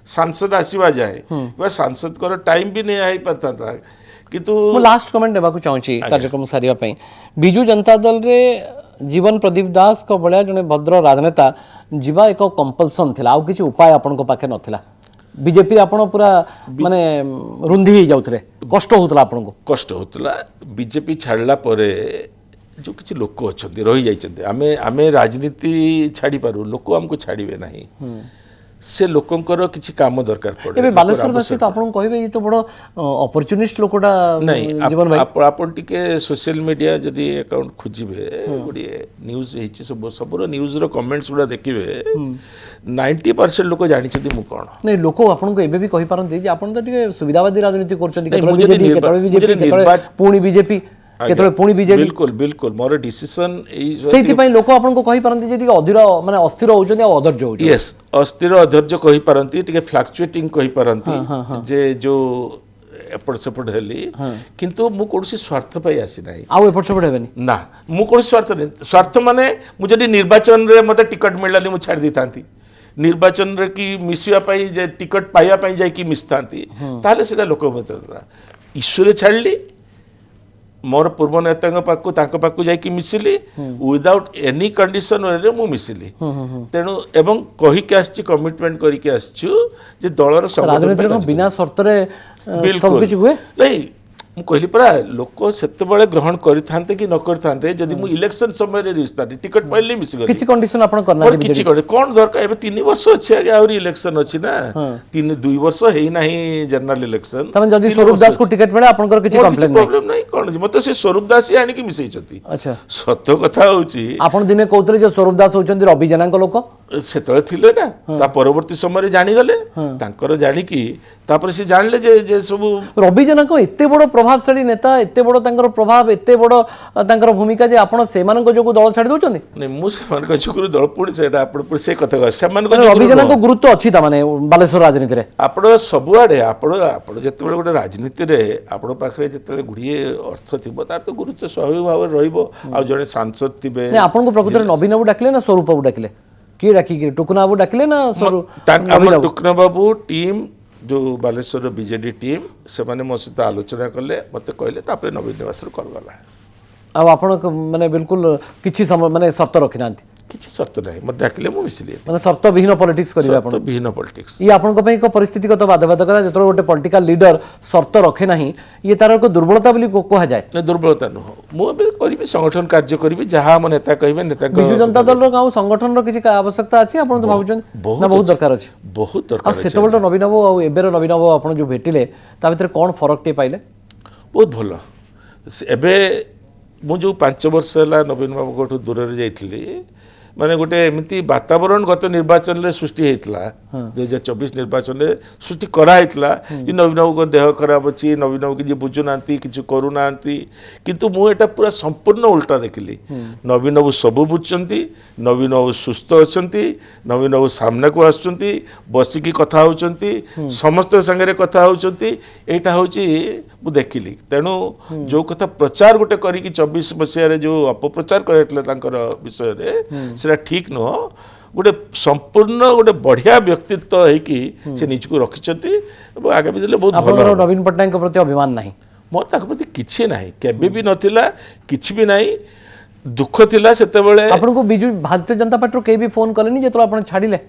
[SPEAKER 2] सांसद आसीबा जाए बा सांसद कर टाइम भी नहीं आई पारथांता किंतु
[SPEAKER 1] मु लास्ट कमेंट देबा को चाहूची कार्यक्रम सारिया पई बिजु जनता दल रे जीवन प्रदीप दास को बळिया जने भद्र राजनेता जीवा एक कंपल्सन थिला आ किछि उपाय आपन को पाखे नथिला बीजेपी आपण पूरा माने रुंधी ही जाउतरे कष्ट होतला आपन को
[SPEAKER 2] कष्ट होतला बीजेपी छाड़ला परे जो किसी लोक अच्छा रही जाइए आमे आमे राजनीति छाड़ी पारू लोक हमको छाड़े ना से लोकंकर किसी काम दरकार पड़े
[SPEAKER 1] एबे बालेश्वरवासी तो आपन कहबे ये तो बड़ अपॉर्चुनिस्ट लोकोटा
[SPEAKER 2] जीवन भाई आपन टिके सोशल मीडिया जदी अकाउंट खोजिबे गुडी न्यूज़ हेछि सब न्यूज़ रो कमेंट्स गुडा देखिबे 90% लोक जानते मु कौन
[SPEAKER 1] नहीं लोक आपको एबे भी कहि पारंती जे आपण तो टिके सुविधावादी राजनीति करछंती
[SPEAKER 2] नहीं,
[SPEAKER 1] केतरो
[SPEAKER 2] मुझे
[SPEAKER 1] बीजेपी
[SPEAKER 2] निर्वा-
[SPEAKER 1] केतरो बीजेपी
[SPEAKER 2] मुझे
[SPEAKER 1] केतरो
[SPEAKER 2] निर्वाच-
[SPEAKER 1] पुणी बीजेपी केतरो पुणी बीजेपी
[SPEAKER 2] बिल्कुल बिल्कुल मोर डिसीजन
[SPEAKER 1] सेति पई लोक आपनको कहि पारंती जे टिके अधीर माने अस्थिर होउछंती आ अधैर्य होउछंती
[SPEAKER 2] यस अस्थिर अधैर्य कही पारंती टिके फ्लक्चुएटिंग कही पारंती जे जो एपट सेपट हेली किंतु मु कोनसी स्वार्थ पाई आसी नाही
[SPEAKER 1] आउ एपट सेपट हेबेनी
[SPEAKER 2] ना मु कोनसी स्वार्थ नहीं स्वार्थ माने मु जदी निर्वाचन रे मते टिकट मिललानी मु छाड़ दितांती निर्वाचन रे की मिसिया पाई जे टिकट पाइया पाई जाय की मिसतांती ताले सेटा लोक मत इश्यू रे छाड़ली मोर पूर्व नेता पाखु तांको पाखु जाय की मिसिली विदाउट एनी कंडीशन रे मु मिसिली तेणु एवं कहि के आछि कमिटमेंट करि के आछु जे दलर
[SPEAKER 1] राजनीति को बिना शर्त रे सब किछ हुए
[SPEAKER 2] नहीं मु कहली परा लोक सेते बेले ग्रहण करिथांते कि न करिथांते जदि मु इलेक्शन समय रे रिस्तानी टिकट पाइले मिस गली
[SPEAKER 1] किछि कंडीशन आपण करना
[SPEAKER 2] और किछि करे कोन दरकार एबे 3 वर्ष अछि आगे और इलेक्शन अछि ना 2 वर्ष हेई नाही जनरल इलेक्शन
[SPEAKER 1] तमे जदि स्वरूप दास को टिकट मिले आपनकर किछि कंप्लेंट नाही
[SPEAKER 2] प्रॉब्लम नाही कोन मते से स्वरूप दास आनी कि मिसै छथि
[SPEAKER 1] अच्छा
[SPEAKER 2] सत्य कथा होछि
[SPEAKER 1] आपण दिने कहतले जे स्वरूप दास होचंदी रवि जेनाଙ୍କ लोक
[SPEAKER 2] सेतळे थिले ना ता परवर्ती समय रे जानि गले तांकर जानि कि तापर से जानले जे सब
[SPEAKER 1] रवि जेनाଙ୍କ एते बड़ प्रभावशाली नेता एते बड़ तांकर प्रभाव एते बड़ तांकर भूमिका जे आपण सेमानଙ୍କ जोगु दल छाडी दोचंदी
[SPEAKER 2] नहीं मु सेमानक जुगुरु दल पुणी सेटा आपण पुणी से कथा कह सेमानक
[SPEAKER 1] रवि जेनाଙ୍କ गुरुत्व अछि ता माने बालेश्वर राजनीति रे
[SPEAKER 2] आपण सबुआडे आपण जेतेबेले गोटे राजनीति रे आपण पाखरे जेतेबेले गुडिये अर्थ थिबो तार तो गुरुत्व स्वाभाविक भाव रहइबो आ जने सांसद थिबे
[SPEAKER 1] नहीं आपण को प्रकृति नवीन बाबू डाकले ना स्वरूप बाबू डाकले की डाकी टुकुना बाबू डाकले ना स्वरूप
[SPEAKER 2] हमर टुकना बाबू टीम जो बालेश्वर बीजेडी टीम से माने मो सहित आलोचना कले मते कहले तापर नवीन निवास कर गला
[SPEAKER 1] अब आपण माने बिल्कुल किछि समय माने शर्त रखि नांती
[SPEAKER 2] किछि शर्त नाही मते डाकले मो मिसली
[SPEAKER 1] माने शर्त विहीन पॉलिटिक्स करिवे आपण
[SPEAKER 2] तो विहीन पॉलिटिक्स
[SPEAKER 1] ये आपण को पई को परिस्थितिगत बाध्यबाधकता जतरो गोटे पॉलिटिकल लीडर शर्त रखे नाही ये तार को दुर्बलता बोली कहा जाय
[SPEAKER 2] ना दुर्बलता न मु अबे करिबे संगठन कार्य करिबे जहां हम नेता कहिबे नेता
[SPEAKER 1] बिजु जनता दल रो गाँव संगठन रो किछि आवश्यकता अछि आपण तो भाबुचन ना बहुत दरकार अछि
[SPEAKER 2] बहुत
[SPEAKER 1] आ
[SPEAKER 2] दरकार
[SPEAKER 1] सेतबेल नवीन बाबू आ एबेर नवीन बाबू आपण जो भेटिले ता भीतर कोन फरक टे पाइले
[SPEAKER 2] बहुत भल एबे मु जो 5 वर्ष है नवीन बाबू को दूर रे जाइथिली माने गोटे एमती वातावरण गत निर्वाचन रे सृष्टि होता 2024 निर्वाचन रे सृष्टि करा होता कि नवीन बाबू को देह खराब अच्छी नवीन बाबू कि बुझुना कि करूना किंतु मु एटा पूरा संपूर्ण उल्टा देखिली नवीन बाबू सब बुझुंती नवीन बाबू सुस्थ अच्छा नवीन बाबू सामना को आसुंती बसिकी कथा होउचंती समस्त संगे कथा होउचंती एटा होची मु देखिली तेणु जो कथा प्रचार गोटे करी 24 मसीह जो अपप्रचार करैतले तांकर विषय रे सेटा ठीक न गोटे संपूर्ण गोटे बढ़िया व्यक्तित्व है कि से निजको रखिछंती और आगामी दिले बहुत भलो
[SPEAKER 1] नवीन पटनायक के प्रति अभिमान नाही
[SPEAKER 2] मोर ताक प्रति किछि नाही केबे भी नथिला किछि भी नाही दुख थिला सेते बेले
[SPEAKER 1] आपण को बिजु भारतीय जनता पार्टी के भी फोन कलेनी जेतो आपण छाडिले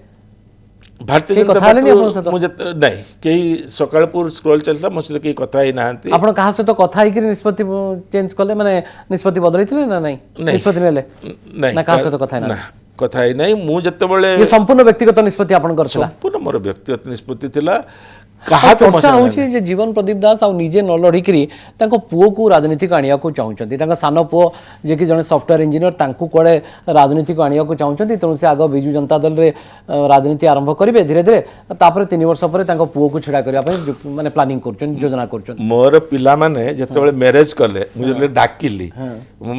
[SPEAKER 2] भारतीय
[SPEAKER 1] केही
[SPEAKER 2] जनता
[SPEAKER 1] कथा हेलेनी आपन
[SPEAKER 2] पार्टी
[SPEAKER 1] सहित?
[SPEAKER 2] मुझे नहीं कई सकाळपुर स्क्रॉल चलता मुझे कई कथा ही नाहंती
[SPEAKER 1] आपण कहा से तो कथा ही कि निष्पत्ति चेंज कले माने निष्पत्ति बदलैथिले ना नहीं
[SPEAKER 2] नहीं।
[SPEAKER 1] निष्पत्ति नेले
[SPEAKER 2] नहीं
[SPEAKER 1] ना कहा से तो कथा ही ना
[SPEAKER 2] ना कथा ही नहीं मु जते बेले
[SPEAKER 1] ये संपूर्ण व्यक्तिगत निष्पत्ति आपण करथिला
[SPEAKER 2] संपूर्ण मोर व्यक्तिगत निष्पत्ति थिला कहा तो
[SPEAKER 1] चर्चा होची जे जीवन प्रदीप दास आ निजे न लढिकरी तांको पुओ को राजनीति को आनिया को चाहुचंती तांका सानो पुओ जे कि जने सॉफ्टवेयर इंजीनियर तांको कोडे राजनीति को आनिया को चाहुचंती तेणु से आगो बिजु जनता दल रे राजनीति आरंभ करिवे धीरे धीरे तापर 3 वर्ष पर तांको पुओ को छिडा करिया पई माने प्लानिंग करचन योजना करचन
[SPEAKER 2] मोर पिला माने जते बेले मैरिज कले मुझे डाकिली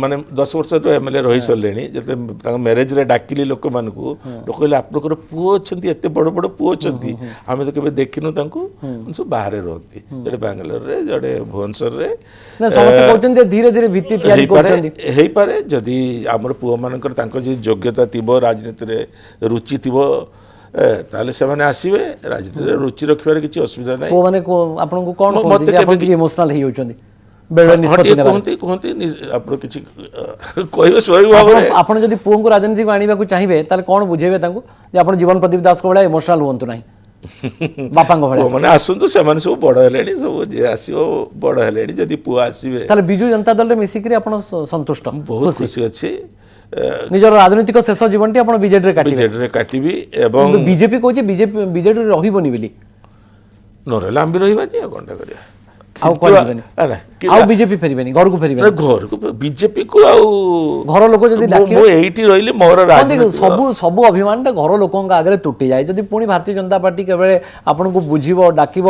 [SPEAKER 2] माने 10 वर्ष तो एमएलए रही सरलेनी जते तांका मैरिज रे डाकिली लोक मानकू लोक कहले आपनकर पुओ छंती एते बड़ बड़ पुओ छंती हमें तो केबे देखिनु तांको सब बाहर रहती जड़े बेंगलोर रे जड़े भुवनेश्वर रे
[SPEAKER 1] ना समस्त कहउचन धीरे धीरे भित्ति तैयारी करचन
[SPEAKER 2] हेई पारे जदि हमर पुओ मानकर तांकर जे योग्यता थिबो राजनीति रे रुचि थिबो ताले से माने आसीबे राजनीति रे रुचि रखिबार किछि असुविधा नै
[SPEAKER 1] को माने को आपण को कोन
[SPEAKER 2] मते
[SPEAKER 1] कहउचन आपण की इमोशनल हे होचंदी बेले निष्पत्ति नेबा
[SPEAKER 2] कहते आप किसी कहबे स्वाभाविक भाव में
[SPEAKER 1] आपण जदि पुओ को राजनीति को आनिबा को चाहिबे ताले कोन बुझेबे तांको जे आपण जीवन प्रदीप दास को बडा इमोशनल होंतु नाही बापांग भळे
[SPEAKER 2] मैंने आसतु से सब बड़ है सब जे आसो बड़ है जदि पुआ आसवे
[SPEAKER 1] ताले बिजु जनता दल रे मिसिकरी आपण संतुष्ट
[SPEAKER 2] बहुत खुशी अच्छी
[SPEAKER 1] निजर राजनीतिक शेष जीवन टी आपण बीजेडी रे काटिबे
[SPEAKER 2] बीजेडी रे काटिबी एवं
[SPEAKER 1] बीजेपी कहछि बीजेपी बीजेडी रे रहिबोनी बिली
[SPEAKER 2] न रहले हम भी रहिबानी कोनटा करिया
[SPEAKER 1] ଆଉ କରିବେନି ଆଉ ବିଜେପି ଫେରିବେନି ଘରକୁ ଫେରିବେନି
[SPEAKER 2] ଘରକୁ ବିଜେପି କୁ ଆଉ
[SPEAKER 1] ଘର ଲୋକ ଯଦି
[SPEAKER 2] ମୁଁ ଏଇଠି ରହିଲି ମୋର
[SPEAKER 1] ସବୁ ସବୁ ଅଭିମାନଟା ଘର ଲୋକଙ୍କ ଆଗରେ ତୁଟି ଯାଏ ଯଦି ପୁଣି ଭାରତୀୟ ଜନତା ପାର୍ଟି କେବେ ଆପଣଙ୍କୁ ବୁଝିବ ଡାକିବ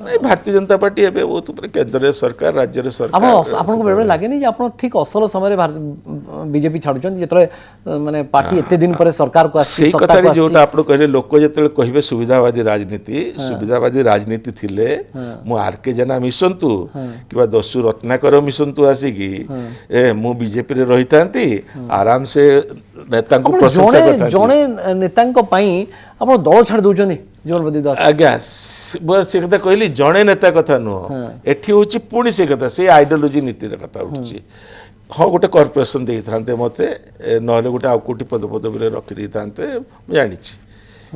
[SPEAKER 2] ନାଇଁ ଭାରତୀୟ ଜନତା ପାର୍ଟି ଏବେ ବହୁତ ଉପରେ କେନ୍ଦ୍ରରେ ସରକାର ରାଜ୍ୟରେ ସରକାର
[SPEAKER 1] ଆପଣଙ୍କୁ ବେଳେବେଳେ ଲାଗେନି ଯେ ଆପଣ ଠିକ ଅସଲ ସମୟରେ ବିଜେପି ଛାଡୁଛନ୍ତି ଯେତେବେଳେ ମାନେ ପାର୍ଟି ଏତେ ଦିନ ପରେ ସରକାରକୁ ଆସିଛି
[SPEAKER 2] ସେଇ କଥାରେ ଯୋଉଟା ଆପଣ କହିଲେ ଲୋକ ଯେତେବେଳେ କହିବେ ସୁବିଧାବାଦୀ ରାଜନୀତି ଥିଲେ ମୁଁ ଆର୍କେ ଜେନା ମିଶନ୍ତୁ କିମ୍ବା ଦସ୍ୟୁ ରତ୍ନାକର ମିଶନ୍ତୁ ଆସିକି ମୁଁ ବିଜେପିରେ ରହିଥାନ୍ତି ଆରାମସେ ନେତାଙ୍କୁ ପ୍ରଶଂସା କରିଥାନ୍ତି
[SPEAKER 1] ଜଣେ ନେତାଙ୍କ ପାଇଁ ଆପଣ ଦଳ ଛାଡ଼ି ଦଉଛନ୍ତି
[SPEAKER 2] ଆଜ୍ଞା ସେ କଥା କହିଲି ଜଣେ ନେତା କଥା ନୁହଁ ଏଠି ହଉଛି ପୁଣି ସେ କଥା ସେଇ ଆଇଡିଓଲୋଜି ନୀତିର କଥା ଉଠୁଛି ହଁ ଗୋଟେ କର୍ପୋରେସନ ଦେଇଥାନ୍ତେ ମତେ ନହେଲେ ଗୋଟେ ଆଉ କୋଟି ପଦପଦବୀରେ ରଖିଦେଇଥାନ୍ତେ ମୁଁ ଜାଣିଛି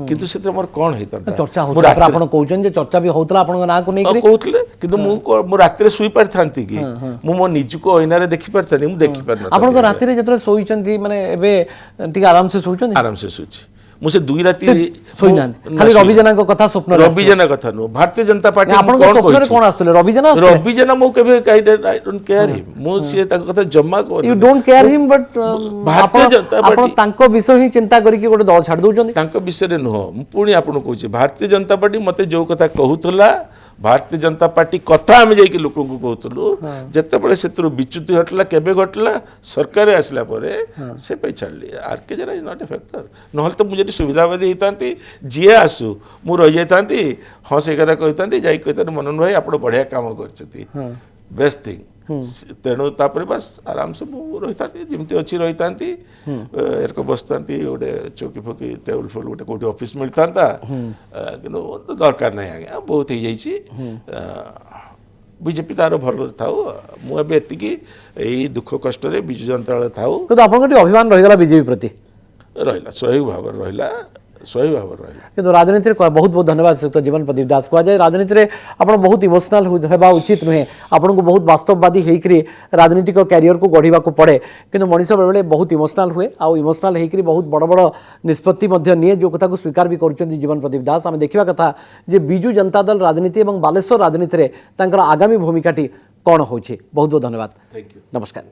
[SPEAKER 2] କିନ୍ତୁ ସେଥିରେ ମୋର କଣ ହେଇଥାନ୍ତା
[SPEAKER 1] ଚର୍ଚ୍ଚା ହଉଥିଲା ଆପଣ କହୁଛନ୍ତି ଯେ ଚର୍ଚ୍ଚା ବି ହଉଥିଲା ଆପଣଙ୍କ ନାଁକୁ ନେଇକି
[SPEAKER 2] କହୁଥିଲେ କିନ୍ତୁ ମୁଁ ରାତିରେ ଶୋଇ ପାରିଥାନ୍ତି କି ମୁଁ ମୋ ନିଜକୁ ଅଇନାରେ ଦେଖି ପାରିଥାନ୍ତି ମୁଁ ଦେଖି ପାରିନଥାନ୍ତି
[SPEAKER 1] ଆପଣଙ୍କ ରାତିରେ ଯେତେବେଳେ ଶୋଇଛନ୍ତି ମାନେ ଏବେ ଟିକେ ଆରାମସେ ଶୋଉଛନ୍ତି
[SPEAKER 2] ଆରାମସେ ଶୋଇଛି ମୁଁ ସେ 2 ରାତି
[SPEAKER 1] ଶୋଇନାହାନ୍ତି ଖାଲି ରବି ଜେନାଙ୍କ କଥା ସ୍ୱପ୍ନ
[SPEAKER 2] ରବି ଜେନା କଥା ନୁହଁ ଭାରତୀୟ ଜନତା ପାର୍ଟି
[SPEAKER 1] ଆପଣଙ୍କ ସ୍ୱପ୍ନରେ କଣ ଆସୁଥିଲେ ରବି
[SPEAKER 2] ଜେନା ମୁଁ କେବେ ଆଇ ଡୋଣ୍ଟ କେୟାର ହିମ୍ ମୁଁ ସିଏ ତାଙ୍କ କଥା ଜମା
[SPEAKER 1] ୟୁ ଡୋଣ୍ଟ କେୟାର ହିମ୍ ବଟ୍ ଭାରତୀୟ ଜନତା ପାର୍ଟି ଆପଣ ତାଙ୍କ ବିଷୟ ହିଁ ଚିନ୍ତା କରିକି ଗୋଟେ ଦଳ ଛାଡ଼ି ଦଉଛନ୍ତି
[SPEAKER 2] ତାଙ୍କ ବିଷୟରେ ନୁହଁ ମୁଁ ପୁଣି ଆପଣଙ୍କୁ କହୁଛି ଭାରତୀୟ ଜନତା ପାର୍ଟି ମତେ ଯୋଉ କଥା କହୁଥିଲା ଭାରତୀୟ ଜନତା ପାର୍ଟି କଥା ଆମେ ଯାଇକି ଲୋକଙ୍କୁ କହୁଥିଲୁ ଯେତେବେଳେ ସେଥିରୁ ବିଚ୍ୟୁତି ଘଟିଲା କେବେ ଘଟିଲା ସରକାର ଆସିଲା ପରେ ସେ ପାଇଁ ଛାଡ଼ିଲି RK Jena is not a factor ନହେଲେ ତ ମୁଁ ଯଦି ସୁବିଧାବାଦୀ ହେଇଥାନ୍ତି ଯିଏ ଆସୁ ମୁଁ ରହିଯାଇଥାନ୍ତି ହଁ ସେ କଥା କହିଥାନ୍ତି ଯାଇକି କହିଥାନ୍ତି ମନୋନ ଭାଇ ଆପଣ ବଢ଼ିଆ କାମ କରିଛନ୍ତି ବେଷ୍ଟ ଥିଙ୍ଗ ତେଣୁ ତାପରେ ବାସ୍ ଆରାମସେ ମୁଁ ରହିଥାନ୍ତି ଯେମିତି ଅଛି ରହିଥାନ୍ତି ଏରକ ବସିଥାନ୍ତି ଗୋଟେ ଚୌକି ଫୌକି ଟେବୁଲ ଫେବୁଲ ଗୋଟେ କୋଉଠି ଅଫିସ ମିଳିଥାନ୍ତା କିନ୍ତୁ ଦରକାର ନାହିଁ ଆଜ୍ଞା ବହୁତ ହେଇଯାଇଛି ବିଜେପି ତାର ଭଲରେ ଥାଉ ମୁଁ ଏବେ ଏତିକି ଏଇ ଦୁଃଖ କଷ୍ଟରେ ବିଜୁ ଜନତା ଦଳ ଥାଉ
[SPEAKER 1] କିନ୍ତୁ ଆପଣଙ୍କ ଟିକେ ଅଭିମାନ ରହିଗଲା ବିଜେପି ପ୍ରତି
[SPEAKER 2] ରହିଲା ସ୍ୱାଭାବିକ ଭାବରେ ରହିଲା
[SPEAKER 1] କିନ୍ତୁ ରାଜନୀତିରେ ବହୁତ ବହୁତ ଧନ୍ୟବାଦ ଶ୍ରୀଯୁକ୍ତ ଜୀବନ ପ୍ରଦୀପ ଦାସ କୁହାଯାଏ ରାଜନୀତିରେ ଆପଣ ବହୁତ ଇମୋସନାଲ ହେବା ଉଚିତ ନୁହେଁ ଆପଣଙ୍କୁ ବହୁତ ବାସ୍ତବବାଦୀ ହେଇକରି ରାଜନୈତିକ କ୍ୟାରିୟରକୁ ଗଢ଼ିବାକୁ ପଡ଼େ କିନ୍ତୁ ମଣିଷ ବେଳେବେଳେ ବହୁତ ଇମୋସନାଲ ହୁଏ ଆଉ ଇମୋସନାଲ ହେଇକରି ବହୁତ ବଡ଼ ବଡ଼ ନିଷ୍ପତ୍ତି ମଧ୍ୟ ନିଏ ଯେଉଁ କଥାକୁ ସ୍ୱୀକାର ବି କରୁଛନ୍ତି ଜୀବନ ପ୍ରଦୀପ ଦାସ ଆମେ ଦେଖିବା କଥା ଯେ ବିଜୁ ଜନତା ଦଳ ରାଜନୀତି ଏବଂ ବାଲେଶ୍ୱର ରାଜନୀତିରେ ତାଙ୍କର ଆଗାମୀ ଭୂମିକାଟି କ'ଣ ହେଉଛି ବହୁତ ବହୁତ ଧନ୍ୟବାଦ ନମସ୍କାର।